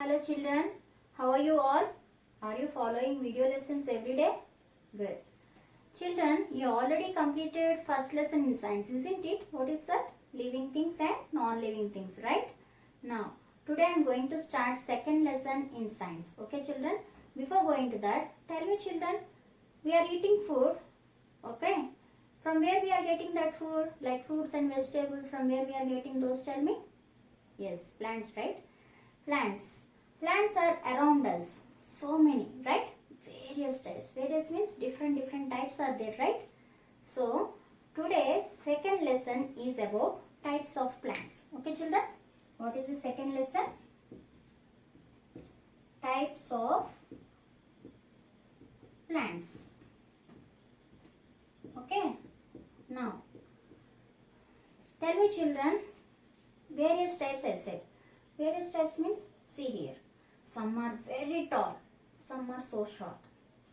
Hello children, how are you all? Are you following video lessons every day? Good. Children, you already completed first lesson in science, isn't it? What is that? Living things and non-living things, right? Now, today I am going to start second lesson in science. Okay children? Before going to that, tell me children, we are eating food, okay? From where we are getting that food? Like fruits and vegetables, from where we are getting those, tell me? Yes, plants, right? Plants. Plants are around us. So many, right? Various types. Various means different types are there, right? So, today second lesson is about types of plants. Okay children? What is the second lesson? Types of plants. Okay? Now, tell me children, various types I said. Various types means, see here. Some are very tall, some are so short,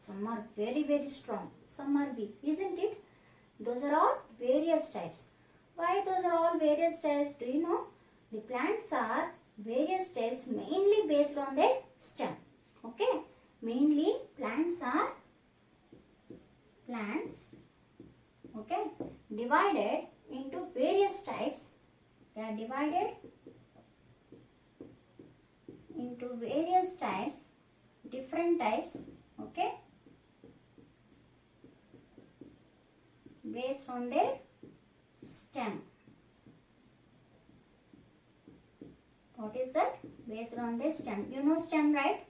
some are very strong, some are weak, isn't it? Those are all various types. Why those are all various types? Do you know? The plants are various types mainly based on their stem. Okay? Mainly plants are okay, divided into various types. They are divided into various types, different types, okay, based on their stem. What is that? Based on their stem. You know stem, right?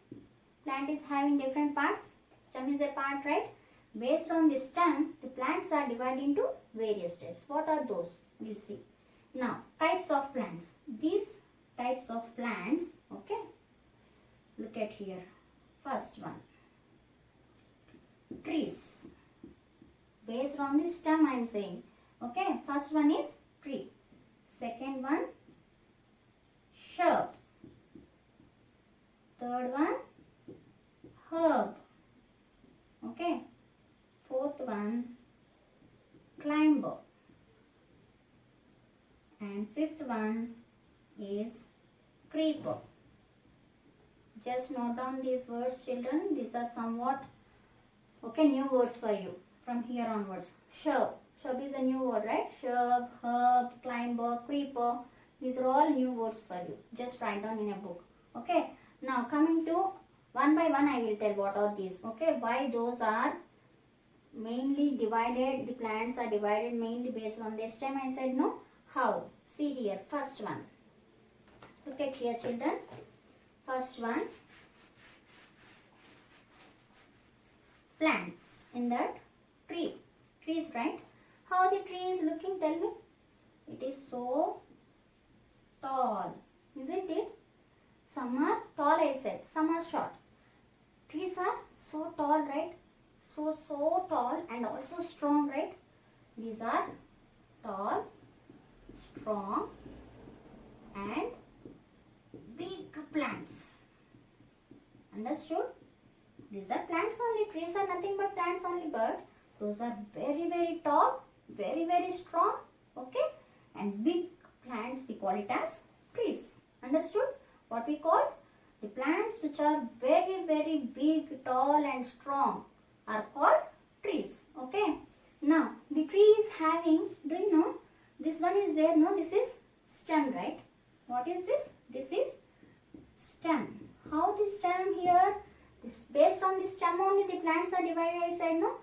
Plant is having different parts. Stem is a part, right? Based on the stem, the plants are divided into various types. What are those? We'll see. Now, types of plants. These types of plants, okay, look at here. First one, trees. Based on the stem I am saying. Okay, first one is tree. Second one, shrub. Third one, herb. Okay. Fourth one, climber. And fifth one is creeper. Just note down these words children. These are somewhat okay new words for you from here onwards. Shrub. Shrub is a new word, right? Shrub, herb, climber, creeper. These are all new words for you. Just write down in a book. Okay. Now coming to one by one I will tell what are these. Okay. Why those are mainly divided. The plants are divided mainly based on their stem. I said no. How? See here. First one. Look at here children. First one, plants in that tree. Trees, right? How the tree is looking, tell me? It is so tall, isn't it? Some are tall, I said. Some are short. Trees are so tall, right? So tall and also strong, right? These are tall, strong and big plants. Understood? These are plants only. Trees are nothing but plants only, but those are very tall, very strong, okay, and big plants. We call it as trees. Understood? What we call the plants which are very big, tall and strong are called trees. Okay. Now the tree is having, do you know, this one is there, no, this is stem, right? What is this? This is stem. How the stem here? This based on the stem only the plants are divided, I said no.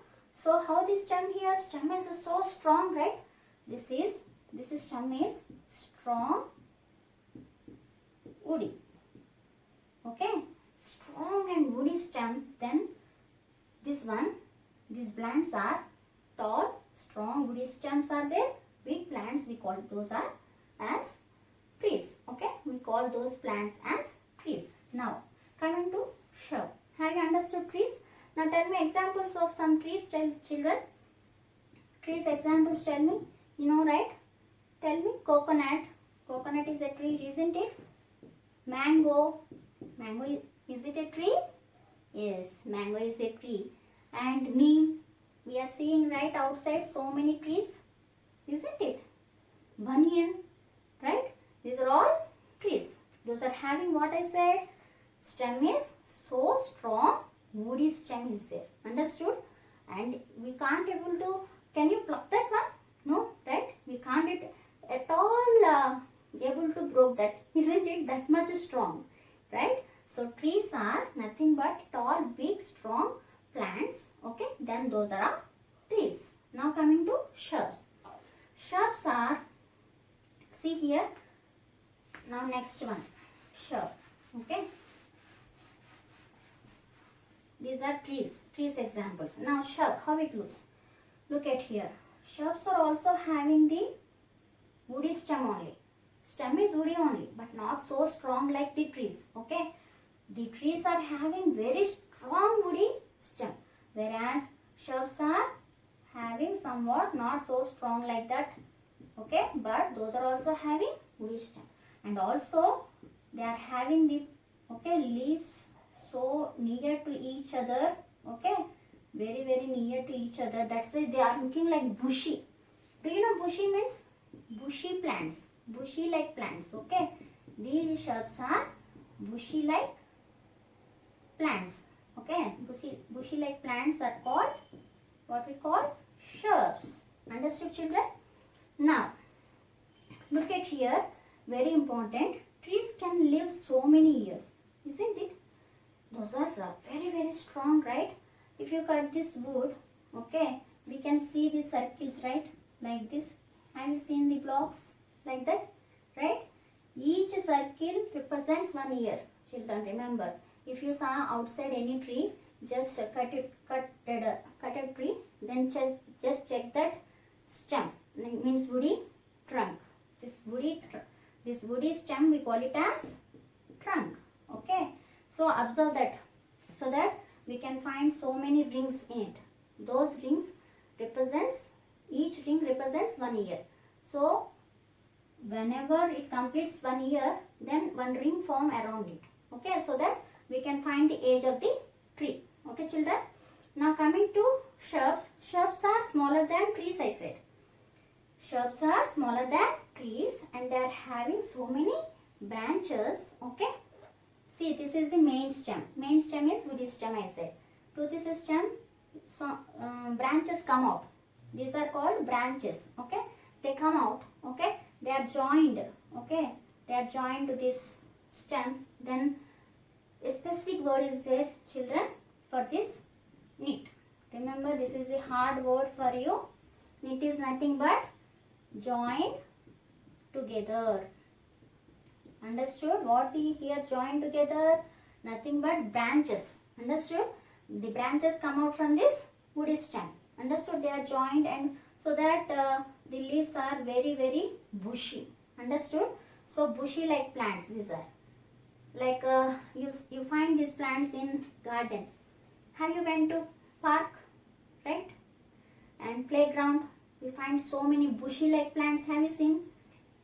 So how the stem here? Stem is so strong, right? This stem is strong, woody. Okay, strong and woody stem. Then this one, these plants are tall, strong, woody stems are there. Big plants we call those are as trees. Okay, we call those plants as trees. Now coming to shrub. Have you understood trees? Now tell me examples of some trees, tell children. Trees examples, tell me. You know, right? Tell me. Coconut. Coconut is a tree, isn't it? Mango. Mango is it a tree? Yes, mango is a tree. And neem. We are seeing right outside so many trees, isn't it? Banyan, right? These are all trees. Those are having what I said, Stem is so strong, woody stem is there. Understood? And we can't able to, can you pluck that one? No, right? We can't at all able to broke that. Isn't it that much strong? Right? So trees are nothing but tall, big, strong plants. Okay, then those are trees. Now coming to shrubs. Shrubs are, see here, now next one, shrub. Okay, these are trees examples. Now shrub, how it looks? Look at here. Shrubs are also having the woody stem only. Stem is woody only, but not so strong like the trees. Okay, the trees are having very strong woody stem, whereas shrubs are having somewhat not so strong like that. Okay, but those are also having woody stem, and also they are having the leaves so near to each other. Okay, very near to each other. That's why they are looking like bushy. Do you know bushy means? Bushy plants, bushy like plants. Okay, these shrubs are bushy like plants. Okay, bushy like plants are called what we call shrubs. Understood, children? Now look at here, very important. Trees can live so many years, isn't it? Those are very strong, right? If you cut this wood, okay, we can see the circles, right? Like this. Have you seen the blocks like that? Right? Each circle represents 1 year. Children, remember, if you saw outside any tree, just cut a tree, then just check that stem, means woody trunk. This woody stem, we call it as trunk. Okay, so observe that, so that we can find so many rings in it. Those rings represents, each ring represents 1 year. So whenever it completes 1 year, then one ring form around it. Okay, so that we can find the age of the tree. Okay, children. Now coming to shrubs. Shrubs are smaller than trees, I said. Shrubs are smaller than trees, and they are having so many branches. Okay, see, this is the main stem. Main stem is woody stem, I said. To this stem, so branches come out. These are called branches. Okay, they come out. Okay, they are joined. Okay, they are joined to this stem. Then a specific word is there, children, for this, knit. Remember, this is a hard word for you. Knit is nothing but join together. Understood? What we here join together? Nothing but branches. Understood? The branches come out from this woody stem. Understood? They are joined, and so that the leaves are very bushy. Understood? So bushy like plants these are. Like you find these plants in garden. Have you went to park, right? And playground, we find so many bushy like plants. Have you seen?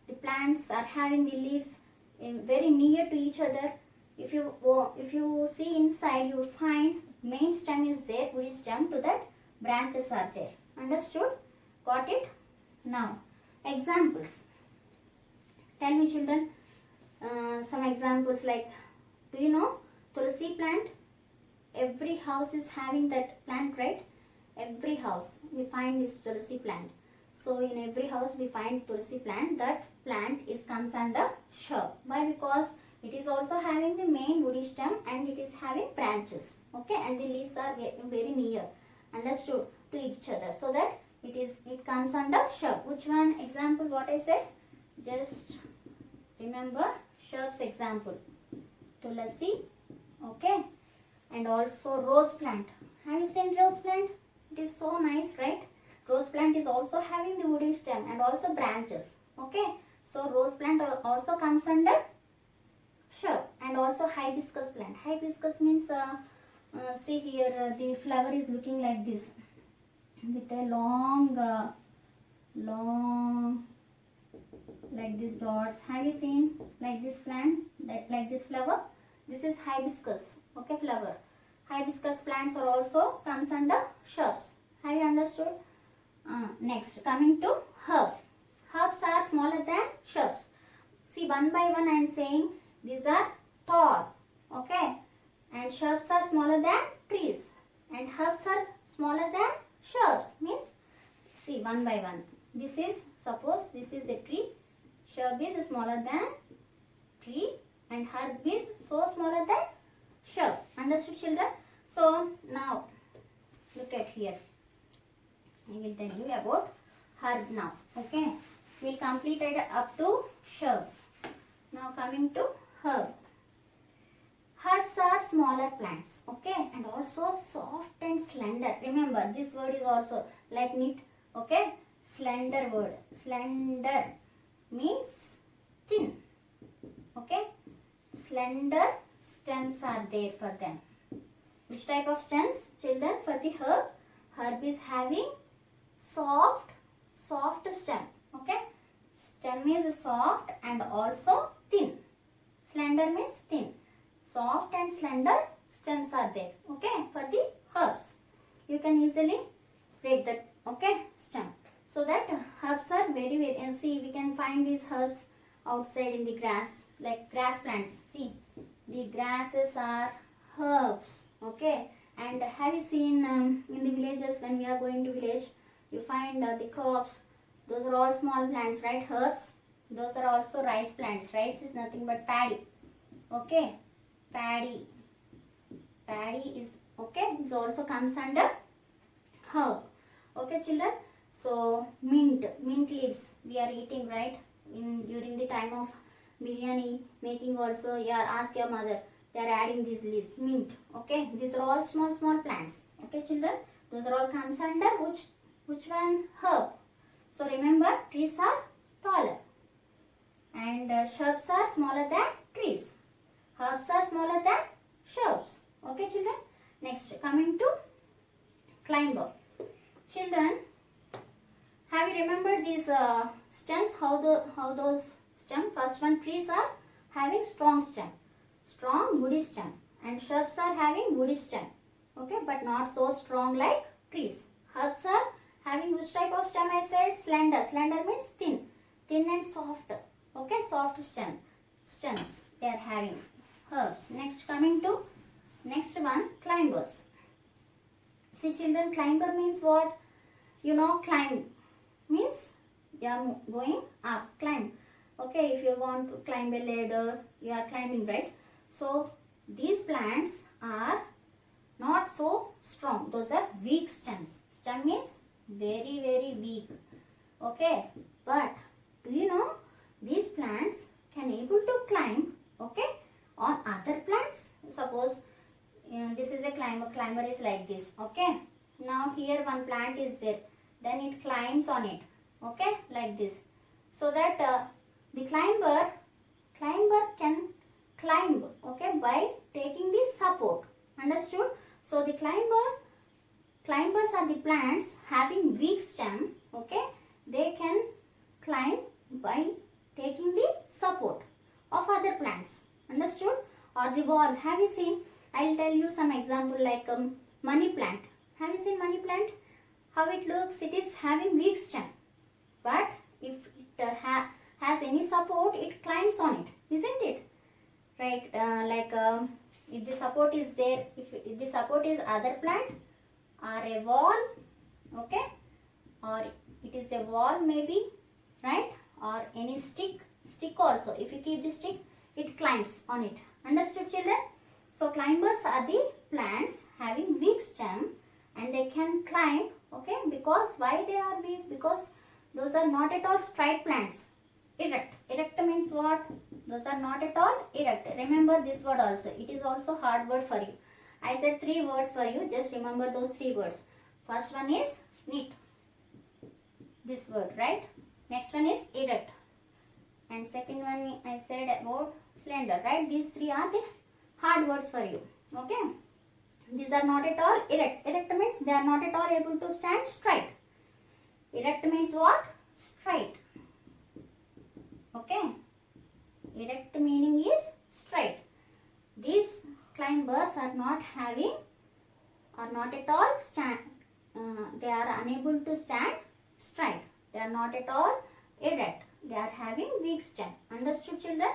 The plants are having the leaves very near to each other. If you see inside, you will find main stem is there, woody stem. To that, branches are there. Understood? Got it? Now, examples. Tell me, children, some examples like, do you know tulsi plant? Every house is having that plant, right? Every house we find this tulsi plant. So in every house we find tulsi plant. That plant comes under shrub. Why? Because it is also having the main woody stem, and it is having branches. Okay, and the leaves are very near. Understood? To each other. So that it comes under shrub. Which one? Example what I said? Just remember shrubs example. Tulsi. Okay. And also rose plant. Have you seen rose plant? It is so nice, right? Rose plant is also having the woody stem and also branches. Okay. So rose plant also comes under shrub. And also hibiscus plant. Hibiscus means, see here, the flower is looking like this, with a long like this dots. Have you seen like this plant, that like this flower? This is hibiscus. Okay, flower. Hibiscus plants are also comes under shrubs. Have you understood? Next, coming to herb. Herbs are smaller than shrubs. See, one by one I am saying these are tall. Okay, and shrubs are smaller than trees, and herbs are smaller than shrubs. Means, see, one by one. This is, suppose this is a tree. Shrub is smaller than tree and herb is so smaller than shrub. Understood, children? So now look at here. I will tell you about herb now. Okay, we'll complete it up to shrub. Now coming to herb. Herbs are smaller plants, okay, and also soft and slender. Remember, this word is also like knit, okay, slender word. Slender means thin, okay. Slender stems are there for them. Which type of stems, children? For the herb, herb is having soft stem, okay. Stem is soft and also thin. Slender means thin. Soft and slender stems are there, okay, for the herbs. You can easily break that, okay, stem. So that herbs are very, and see, we can find these herbs outside in the grass, like grass plants. See, the grasses are herbs, okay. And have you seen in the villages, when we are going to village, you find the crops, those are all small plants, right? Herbs, those are also rice plants. Rice is nothing but paddy, okay. Paddy is, okay, this also comes under herb, okay, children. So mint leaves we are eating, right? During the time of biryani making also, ask your mother, they are adding these leaves, mint, okay. These are all small plants, okay, children. Those are all comes under which one? Herb. So remember, trees are taller and shrubs are smaller than trees. Herbs are smaller than shrubs. Okay, children. Next, coming to climber. Children, have you remembered these stems? How those stems? First one, trees are having strong stem, strong woody stem, and shrubs are having woody stem. Okay, but not so strong like trees. Herbs are having which type of stem? I said slender. Slender means thin and soft. Okay, soft stems they are having. Herbs. Next, coming to next one, climbers. See, children, climber means what? You know, climb means you are going up, climb. Okay, if you want to climb a ladder, you are climbing, right? So these plants are not so strong. Those are weak stems. Stem means very weak. Okay, but do you know these plants can able to climb, okay, on other plants? Suppose this is a climber is like this, okay. Now here one plant is there, then it climbs on it, okay, like this. So that the climber can climb, okay, by taking the support. Understood? So the climbers are the plants having weak stem, okay. They can climb by taking the support of other plants. Understood? Or the wall. Have you seen? I'll tell you some example like money plant. Have you seen money plant? How it looks? It is having weak stem. But if it has any support, it climbs on it. Isn't it? Right? If the support is there, if the support is other plant or a wall, okay, or it is a wall maybe, right? Or any stick also. If you keep the stick, it climbs on it. Understood, children? So climbers are the plants having weak stem and they can climb, okay. Because why they are weak? Because those are not at all straight plants. Erect means what? Those are not at all erect. Remember this word also. It is also hard word for you. I said 3 words for you. Just remember those 3 words. First one is knit. This word, right? Next one is erect. And second one I said about slender, right? These 3 are the hard words for you. Okay? These are not at all erect. Erect means they are not at all able to stand straight. Erect means what? Straight. Okay? Erect meaning is straight. These climbers are not having or not at all stand. They are unable to stand straight. They are not at all erect. They are having weak stem. Understood, children?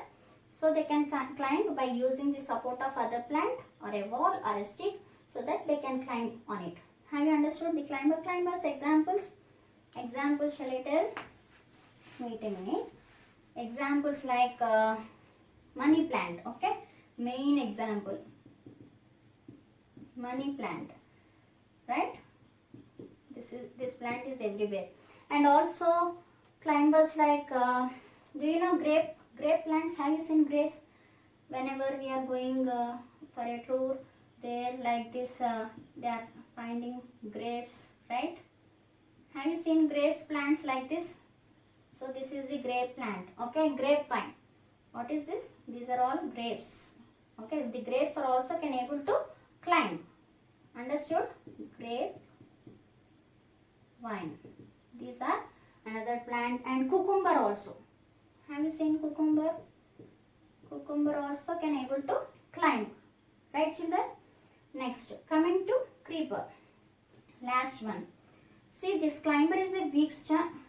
So they can climb by using the support of other plant or a wall or a stick, so that they can climb on it. Have you understood the climbers examples? Examples shall I tell? Wait a minute. Examples like money plant. Okay, main example, money plant, right? This plant is everywhere. And also climbers like do you know grape plants? Have you seen grapes? Whenever we are going for a tour, there like this, they are finding grapes, right? Have you seen grapes plants like this? So this is the grape plant. Okay, grapevine. What is this? These are all grapes. Okay, the grapes are also can able to climb. Understood? Grape vine. These are another plant. And cucumber also. Have you seen cucumber? Cucumber also can able to climb. Right, children? Next, coming to creeper. Last one. See, this climber is a weak stem.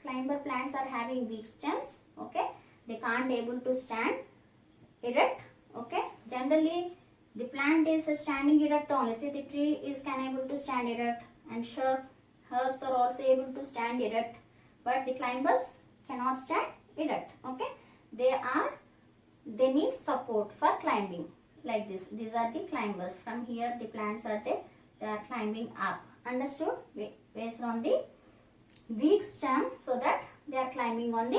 Climber plants are having weak stems. Okay, they can't able to stand erect. Okay, generally the plant is standing erect only. See, the tree is can able to stand erect, and herbs are also able to stand erect, but the climbers cannot stand erect. Okay, they need support for climbing like this. These are the climbers. From here the plants are there, they are climbing up. Understood? Based on the weak stem, so that they are climbing on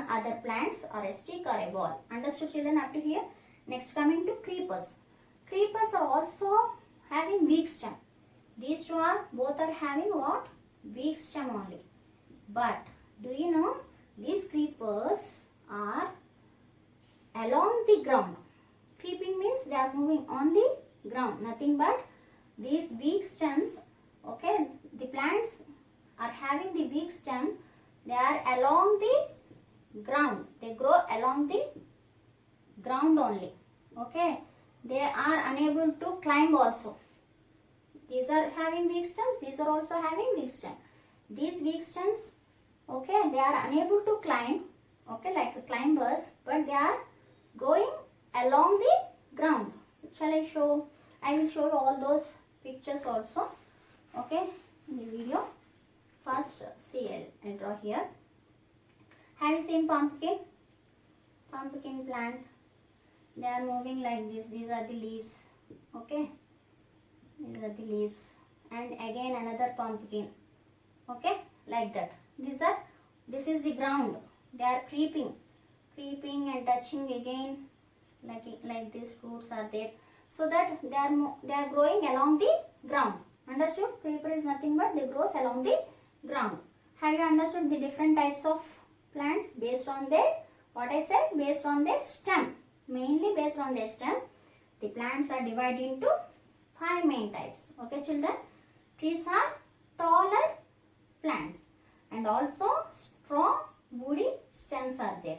other plants or a stick or a wall. Understood, children, up to here? Next, coming to creepers. Creepers are also having weak stem. These two are both are having what? Weak stem only. But do you know these creepers are along the ground? Creeping means they are moving on the ground. Nothing but these weak stems. Okay, the plants are having the weak stem. They are along the ground. They grow along the ground only. Okay, they are unable to climb also. These are having weak stems. These are also having weak stem. These weak stems, okay, they are unable to climb. Okay, like climbers, but they are growing along the ground. Shall I show? I will show you all those pictures also. Okay, in the video. First, see, I'll draw here. Have you seen pumpkin? Pumpkin plant. They are moving like this. These are the leaves. Okay, these are the leaves. And again another pumpkin. Okay, like that. This is the ground. They are creeping and touching again. Like these fruits are there. So that they are growing along the ground. Understood? Creeper is nothing but they grows along the ground. Have you understood the different types of plants based on their, what I said, based on their stem? Mainly based on their stem, the plants are divided into 5 main types. Okay, children? Trees are taller plants, and also strong woody stems are there.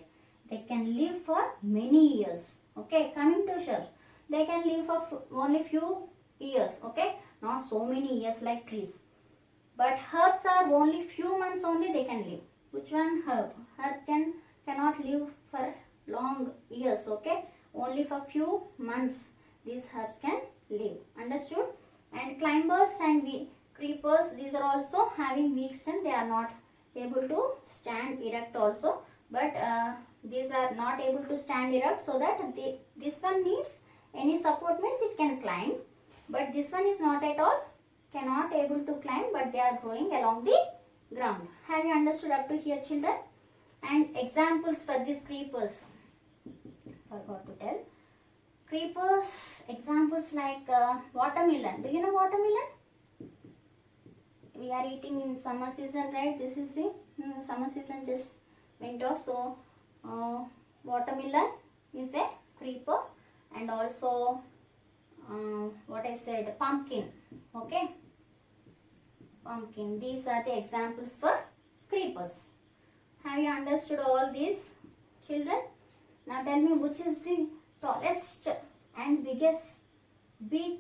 They can live for many years. Okay, coming to shrubs, they can live for only few years. Okay, not so many years like trees. But herbs are only few months only they can live. Which one? Herb. Herb cannot live for long years. Okay, only for few months these herbs can live. Understood? And climbers and creepers, these are also having weak stem. They are not able to stand erect also. But these are not able to stand erect, so that this one needs any support, means it can climb. But this one is not at all, cannot able to climb, but they are growing along the ground. Have you understood up to here, children? And examples for these creepers, forgot to tell. Creepers, examples like watermelon. Do you know watermelon? We are eating in summer season, right? This is the summer season just went off. So watermelon is a creeper. And also what I said, pumpkin. Okay, pumpkin. These are the examples for creepers. Have you understood all these, children? Now tell me, which is the tallest and biggest, big,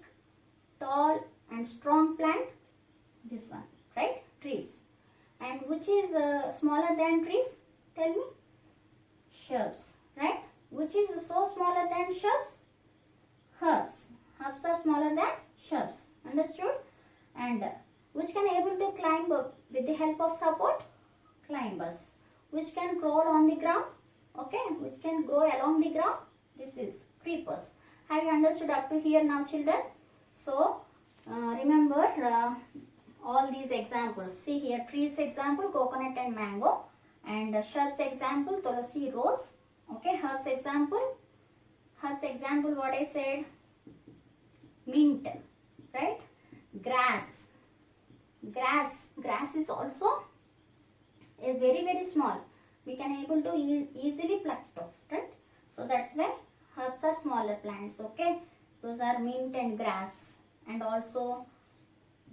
tall and strong plant? This one, right? Trees. And which is smaller than trees? Tell me. shrubs, right? Which is so smaller than shrubs? Herbs. Herbs are smaller than shrubs. Understood? And which can able to climb up with the help of support? Climbers. Which can crawl on the ground? Okay. Which can grow along the ground? This is creepers. Have you understood up to here now, children? So, remember all these examples. See here, trees example, coconut and mango. And shrubs example, tulasi, rose. Okay, herbs example. Herbs example, what I said? Mint, right? Grass. Grass is also is very small. We can able to easily pluck it off, right? So that's why herbs are smaller plants. Okay, those are mint and grass. And also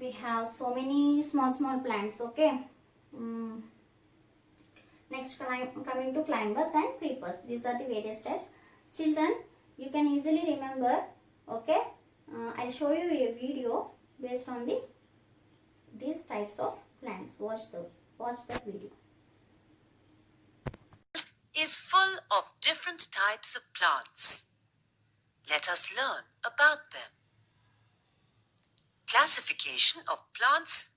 we have so many small plants. Okay. Next, coming to climbers and creepers. These are the various types. Children, you can easily remember. Okay, I'll show you a video based on these types of plants. Watch that video. Is full of different types of plants. Let us learn about them. Classification of plants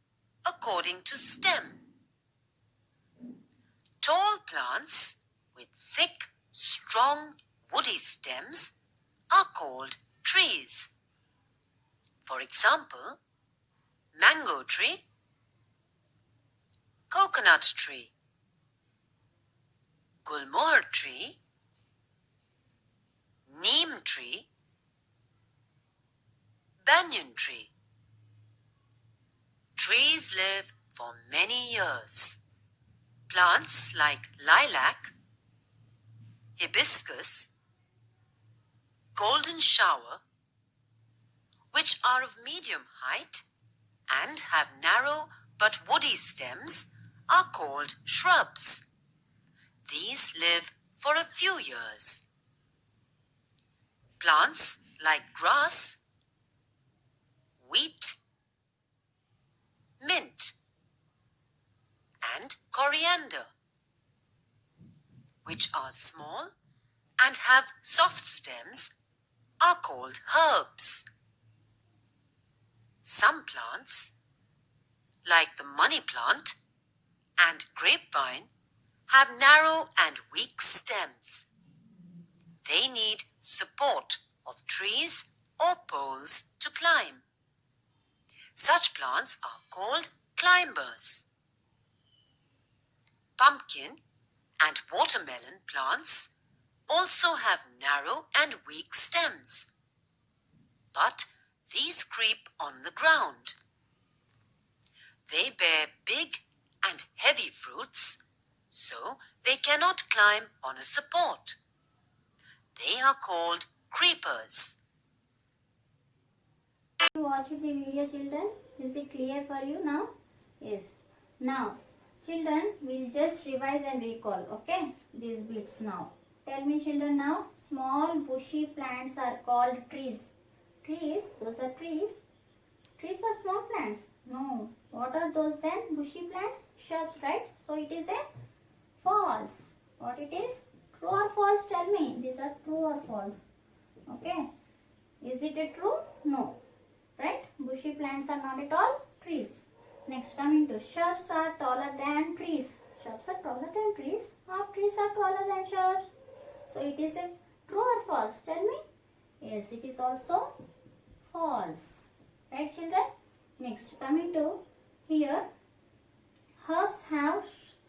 according to stem. Tall plants with thick, strong, woody stems are called trees. For example, mango tree, coconut tree, gulmohar tree, neem tree, banyan tree. Trees live for many years. Plants like lilac, hibiscus, golden shower, which are of medium height and have narrow but woody stems, are called shrubs. These live for a few years. Plants like grass, wheat, mint, and coriander, which are small and have soft stems, are called herbs. Some plants, like the money plant and grapevine, have narrow and weak stems. They need support of trees or poles to climb. Such plants are called climbers. Pumpkin and watermelon plants also have narrow and weak stems, but these creep on the ground. They bear big and heavy fruits, so they cannot climb on a support. They are called creepers. Watch the video, children. Is it clear for you now? Yes. Now, children, we'll just revise and recall, okay, these bits now. Tell me, children, now, small bushy plants are called trees. Trees, those are trees. Trees are small plants. No. What are those then? Bushy plants? Shrubs, right? So it is a false. What it is? True or false? Tell me. These are true or false? Okay. Is it a true? No. Right? Bushy plants are not at all trees. Next, coming to shrubs are taller than trees. Shrubs are taller than trees. Half trees are taller than shrubs. So it is a true or false? Tell me. Yes, it is also false. Right, children? Next, coming to here, herbs have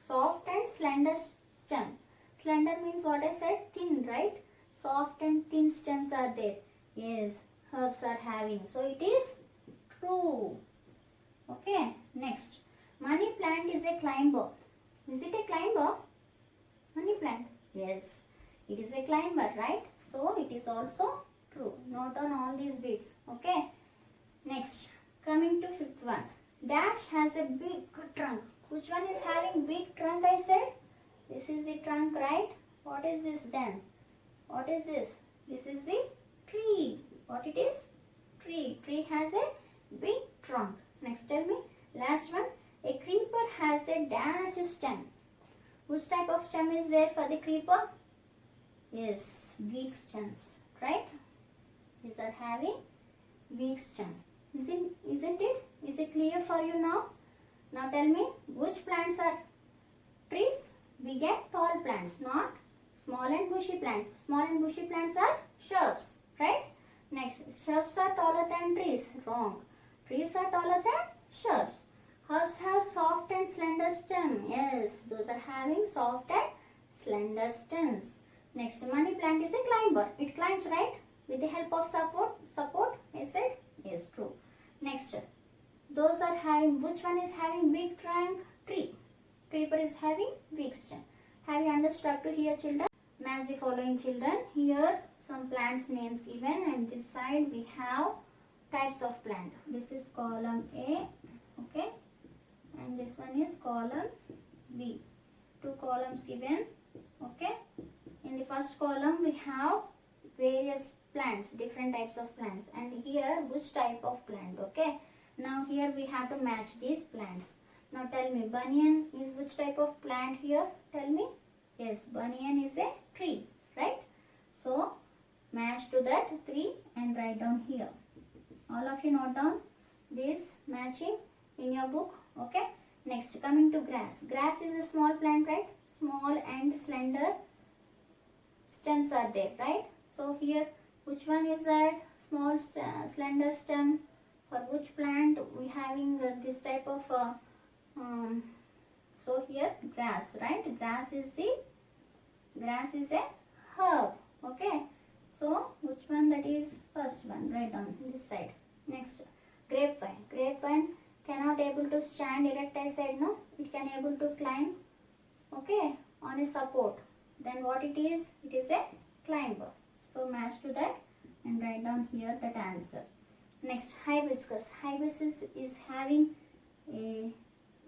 soft and slender stem. Slender means what I said? Thin, right? Soft and thin stems are there. Yes, herbs are having. So it is true. Okay, next. Money plant is a climber. Is it a climber? Money plant? Yes, it is a climber, right? So it is also true. Note on all these bits. Okay. Next, coming to fifth one. Dash has a big trunk. Which one is having big trunk, I said? This is the trunk, right? What is this then? What is this? This is the tree. What it is? Tree. Tree has a big trunk. Next, tell me. Last one. A creeper has a dash stem. Which type of stem is there for the creeper? Yes, weak stems, right? These are having weak stem. Isn't it? Is it clear for you now? Now tell me, which plants are trees? We get tall plants, not small and bushy plants. Small and bushy plants are shrubs, right? Next, shrubs are taller than trees. Wrong. Trees are taller than shrubs. Herbs have soft and slender stem. Yes, those are having soft and slender stems. Next, money plant is a climber. It climbs, right? With the help of support, I said? Yes, true. Next, those are having, which one is having big trunk? Tree. Creeper is having weak stem. Have you understood up to here, children? Match the following, children. Here, some plants names given, and this side we have types of plant. This is column A, okay? And this one is column B. Two columns given, okay? In the first column, we have various plants, different types of plants, and here which type of plant, okay? Now here we have to match these plants. Now tell me, banyan is which type of plant here? Tell me. Yes, banyan is a tree, right? So match to that tree and write down here. All of you note down this matching in your book, okay? Next, coming to grass. Grass is a small plant, right? Small and slender stems are there, right? So here, which one is that? Small slender stem. For which plant we having this type of so here grass, right? Grass is a herb, okay? So which one that is first one? Write down this side. Next, grapevine. Grapevine cannot able to stand erect, I said, no? It can able to climb, okay, on a support. Then what it is? It is a climber. So match to that and write down here that answer. Next, hibiscus. Hibiscus is having a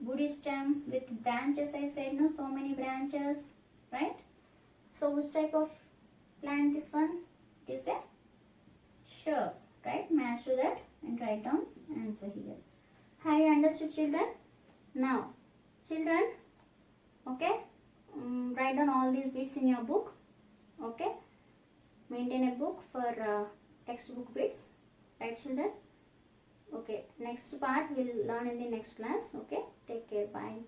woody stem with branches, I said, no? So many branches, right? So which type of plant this one? It is a shrub, right? Match to that and write down answer here. Have you understood, children? Now, children, okay, write down all these bits in your book, okay? Maintain a book for textbook bits, right, children? Okay, next part we'll learn in the next class, okay? Take care, bye.